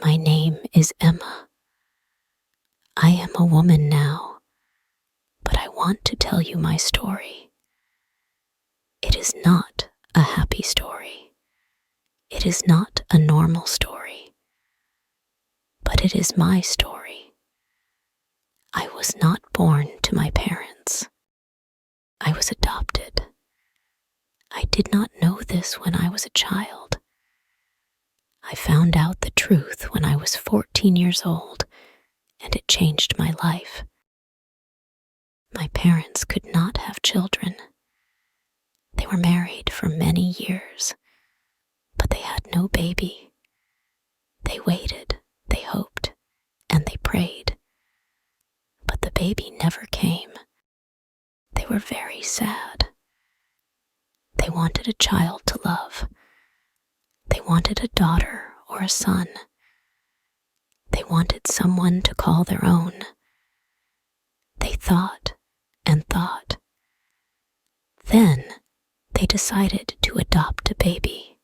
My name is Emma. I am a woman now, but I want to tell you my story. It is not a happy story. It is not a normal story. But it is my story. I was not born to my parents. I was adopted. I did not know this when I was a child. I found out the truth when I was 14 years old, and it changed my life. My parents could not have children. They were married for many years, but they had no baby. They waited, they hoped, and they prayed. But the baby never came. They were very sad. They wanted a child to love. They wanted a daughter or a son. They wanted someone to call their own. They thought and thought. Then they decided to adopt a baby.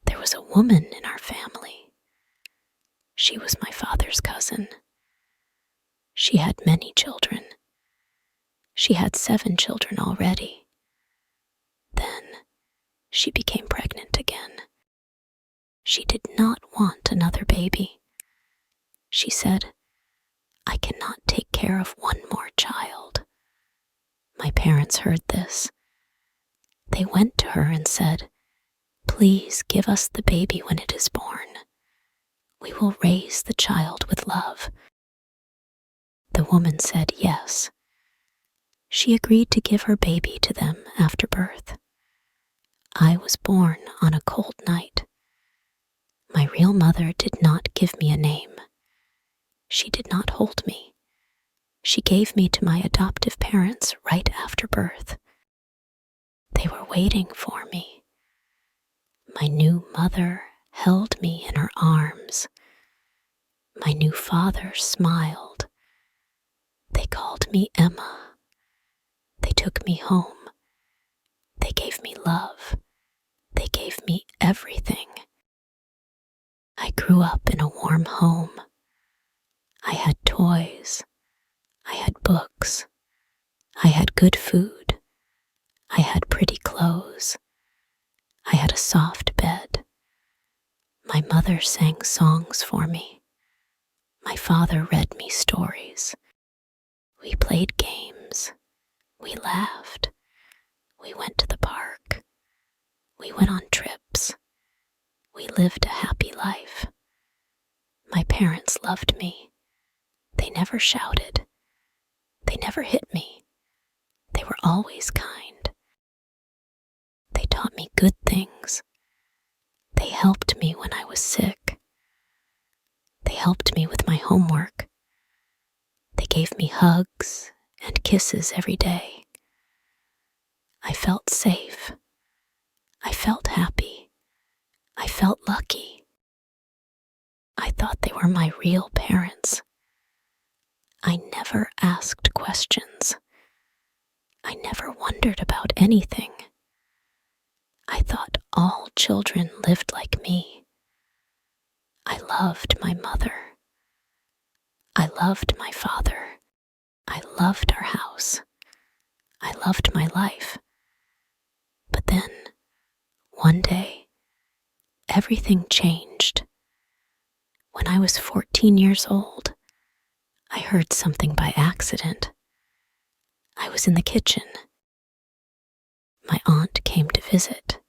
There was a woman in our family. She was my father's cousin. She had many children. She had 7 children already. Then she became pregnant again. She did not want another baby. She said, "I cannot take care of one more child." My parents heard this. They went to her and said, "Please give us the baby when it is born. We will raise the child with love." The woman said yes. She agreed to give her baby to them after birth. I was born on a cold night. My real mother did not give me a name. She did not hold me. She gave me to my adoptive parents right after birth. They were waiting for me. My new mother held me in her arms. My new father smiled. They called me Emma. They took me home. They gave me love. They gave me everything. I grew up in a warm home. I had toys. I had books. I had good food. I had pretty clothes. I had a soft bed. My mother sang songs for me. My father read me stories. We played games. We laughed. We went to the park. We went on trips. We lived a happy life. My parents loved me. They never shouted. They never hit me. They were always kind. They taught me good things. They helped me when I was sick. They helped me with my homework. They gave me hugs and kisses every day. I felt safe. I felt happy. I felt lucky. I thought they were my real parents. I never asked questions. I never wondered about anything. I thought all children lived like me. I loved my mother. I loved my father. I loved our house. I loved my life. But then, one day, everything changed. When I was 14 years old, I heard something by accident. I was in the kitchen. My aunt came to visit.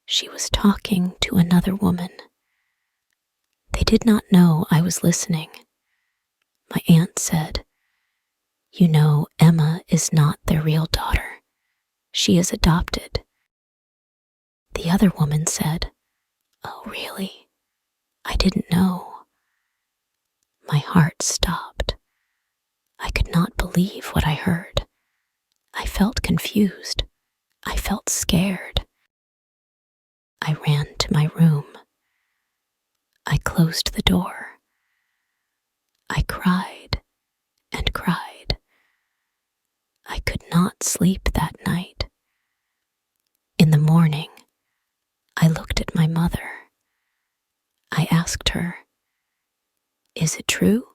She was talking to another woman. They did not know I was listening. My aunt said, "You know, Emma is not their real daughter. She is adopted." The other woman said, "Oh, really? I didn't know." My heart stopped. I could not believe what I heard. I felt confused. I felt scared. I ran to my room. I closed the door. I cried and cried. I could not sleep that night. In the morning, I looked at my mother. I asked her, "Is it true?"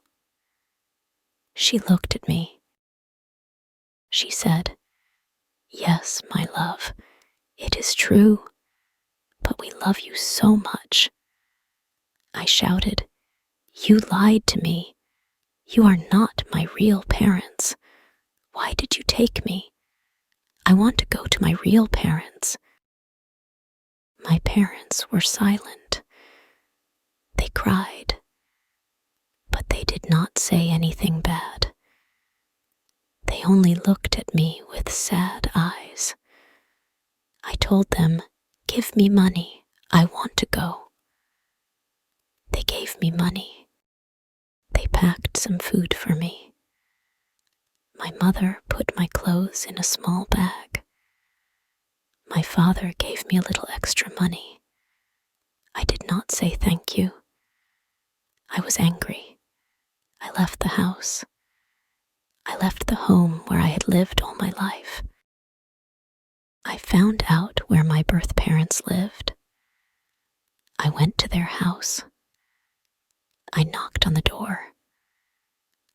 She looked at me. She said, "Yes, my love, it is true, but we love you so much." I shouted, "You lied to me. You are not my real parents. Why did you take me? I want to go to my real parents." My parents were silent. They cried, but they did not say anything bad. They only looked at me with sad eyes. I told them, "Give me money. I want to go." They gave me money. They packed some food for me. My mother put my clothes in a small bag. My father gave me a little extra money. I did not say thank you. I was angry. I left the house. I left the home where I had lived all my life. I found out where my birth parents lived. I went to their house. I knocked on the door.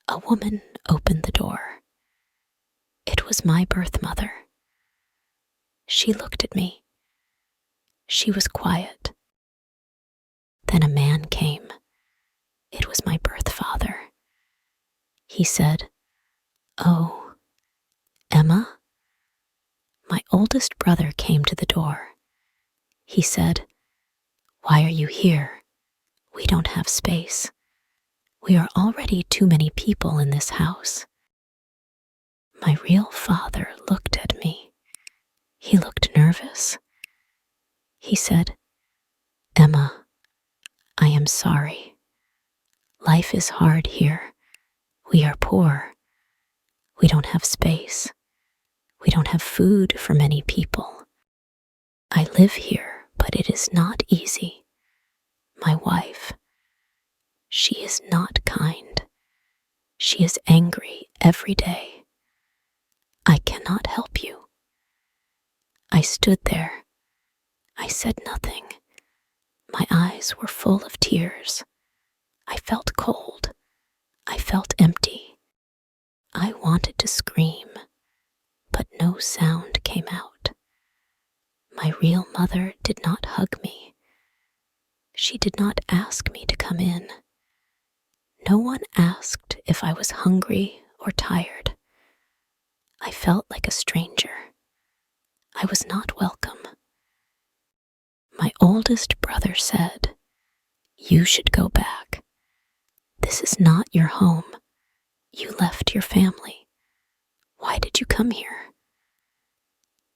A woman opened the door. It was my birth mother. She looked at me. She was quiet. Then a man came. It was my birth father. He said, "Oh, Emma?" My oldest brother came to the door. He said, "Why are you here? We don't have space. We are already too many people in this house." My real father looked at me. He looked nervous. He said, "Emma, I am sorry. Life is hard here. We are poor. We don't have space. We don't have food for many people. I live here, but it is not easy. My wife, she is not kind. She is angry every day. I cannot help you." I stood there. I said nothing. My eyes were full of tears. I felt cold. I felt empty. I wanted to scream, but no sound came out. My real mother did not hug me. She did not ask me to come in. No one asked if I was hungry or tired. I felt like a stranger. I was not welcome. My oldest brother said, "You should go back. This is not your home. You left your family. Why did you come here?"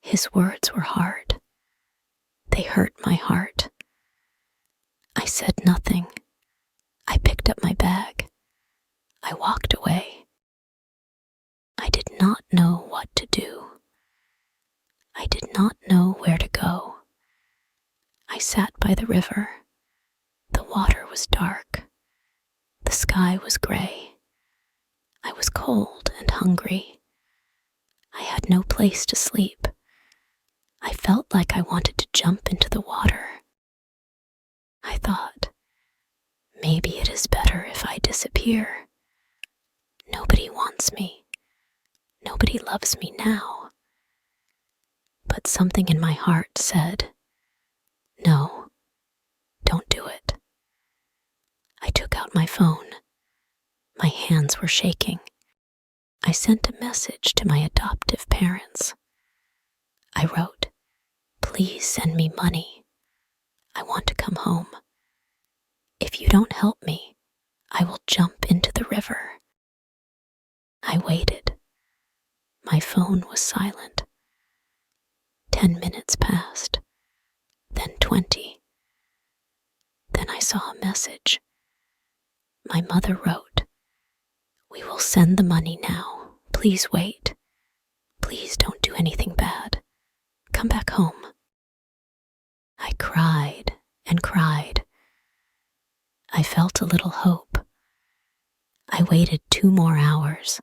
His words were hard. They hurt my heart. I said nothing. I picked up my bag. I walked away. I did not know what to do. I did not know where to go. I sat by the river. The water was dark. The sky was gray. I was cold and hungry. I had no place to sleep. I felt like I wanted to jump into the water. I thought, maybe it is better if I disappear. Nobody wants me. Nobody loves me now. But something in my heart said, "No, don't do it." I took out my phone. My hands were shaking. I sent a message to my adoptive parents. I wrote, "Please send me money. I want to come home. If you don't help me, I will jump into the river." I waited. My phone was silent. 10 minutes passed, then 20. Then I saw a message. My mother wrote, "We will send the money now. Please wait. Please don't do anything bad. Come back home." I cried and cried. I felt a little hope. I waited 2 more hours.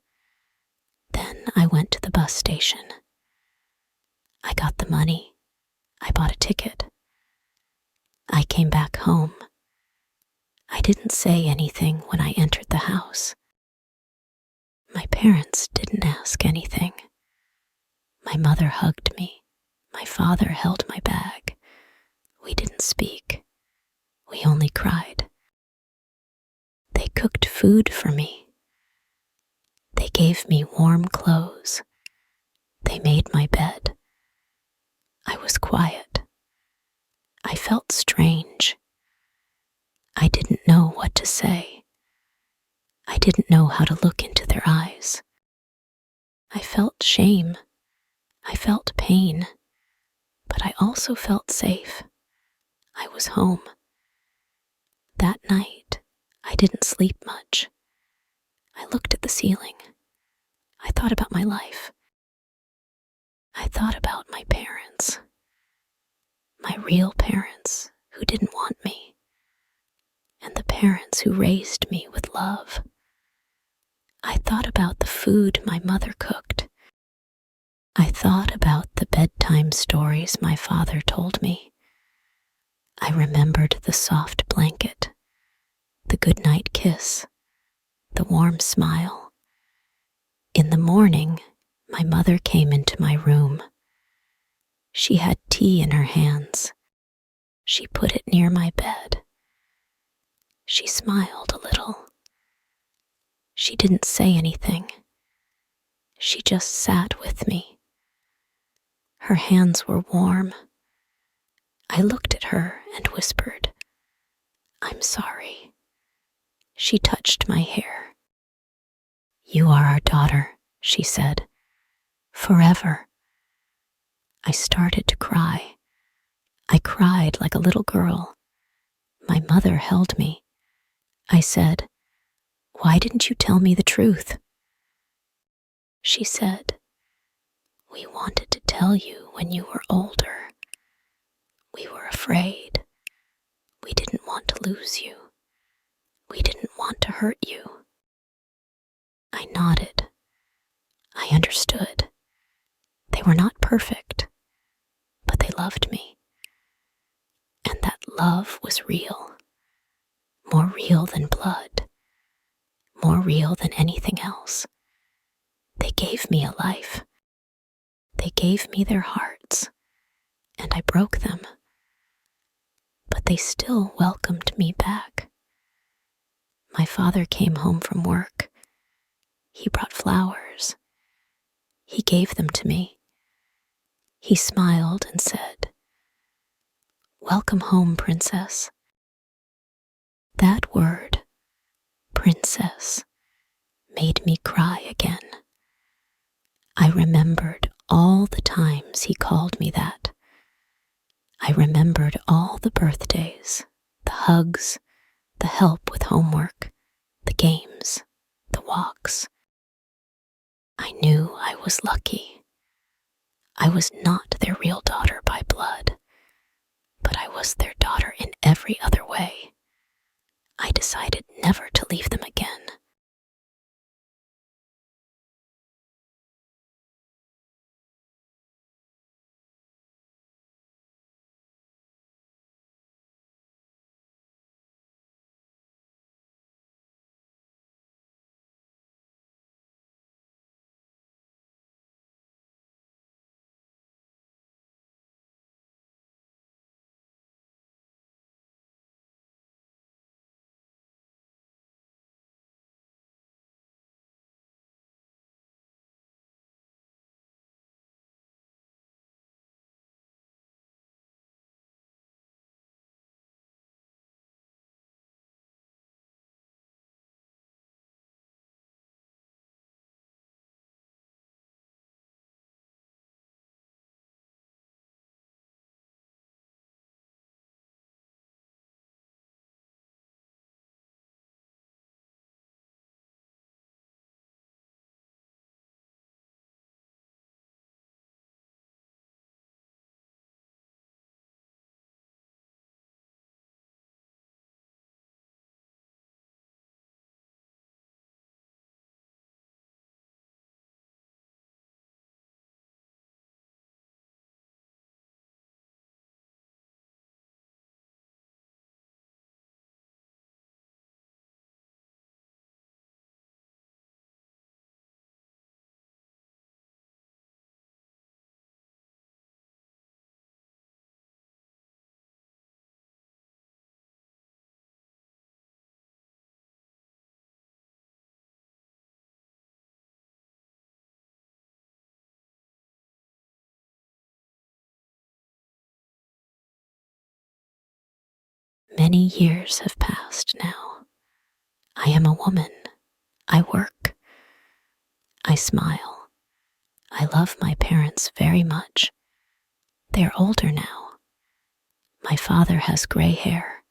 Then I went to the bus station. I got the money. I bought a ticket. I came back home. I didn't say anything when I entered the house. My parents didn't ask anything. My mother hugged me. My father held my bag. We didn't speak. We only cried. They cooked food for me. They gave me warm clothes. They made my bed. I was quiet. I felt strange. I didn't know what to say. I didn't know how to look into their eyes. I felt shame. I felt pain. But I also felt safe. I was home. That night, I didn't sleep much. I looked at the ceiling. I thought about my life. I thought about my parents. My real parents who didn't want me. And the parents who raised me with love. I thought about the food my mother cooked. I thought about the bedtime stories my father told me. I remembered the soft blanket, the goodnight kiss, the warm smile. In the morning, my mother came into my room. She had tea in her hands. She put it near my bed. She smiled a little. She didn't say anything. She just sat with me. Her hands were warm. I looked at her and whispered, "I'm sorry." She touched my hair. "You are our daughter," she said, "forever." I started to cry. I cried like a little girl. My mother held me. I said, "Why didn't you tell me the truth?" She said, "We wanted to tell you when you were older. We were afraid. We didn't want to lose you. We didn't want to hurt you." I nodded. I understood. They were not perfect, but they loved me. And that love was real. More real than blood. More real than anything else. They gave me a life. They gave me their hearts, and I broke them. But they still welcomed me back. My father came home from work. He brought flowers. He gave them to me. He smiled and said, "Welcome home, princess." That word, princess, made me cry again. I remembered all the times he called me that. I remembered all the birthdays, the hugs, the help with homework, the games, the walks. I knew I was lucky. I was not their real daughter by blood, but I was their daughter in every other way. I decided never to leave them again. Many years have passed now. I am a woman. I work. I smile. I love my parents very much. They are older now. My father has gray hair.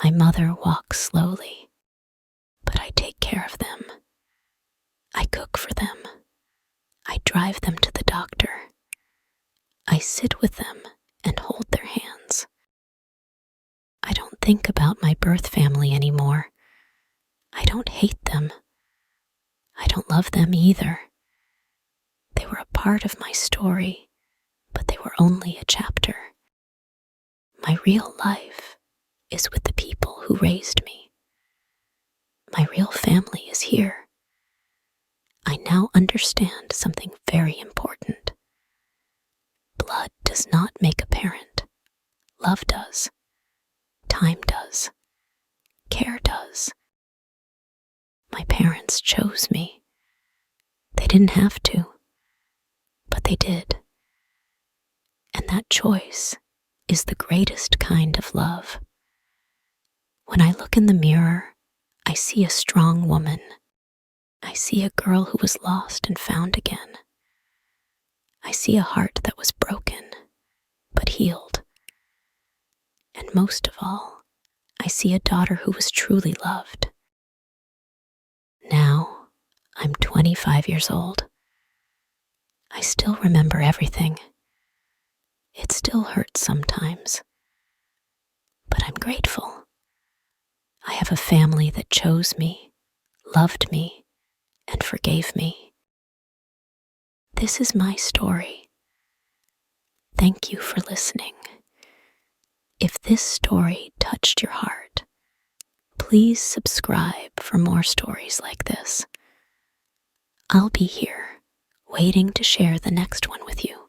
My mother walks slowly. But I take care of them. I cook for them. I drive them to the doctor. I sit with them and hold their hands. I don't think about my birth family anymore. I don't hate them. I don't love them either. They were a part of my story, but they were only a chapter. My real life is with the people who raised me. My real family is here. I now understand something very important. Blood does not make a parent. Love does. Time does. Care does. My parents chose me. They didn't have to, but they did. And that choice is the greatest kind of love. When I look in the mirror, I see a strong woman. I see a girl who was lost and found again. I see a heart that was broken, but healed. And most of all, I see a daughter who was truly loved. Now, I'm 25 years old. I still remember everything. It still hurts sometimes. But I'm grateful. I have a family that chose me, loved me, and forgave me. This is my story. Thank you for listening. If this story touched your heart, please subscribe for more stories like this. I'll be here, waiting to share the next one with you.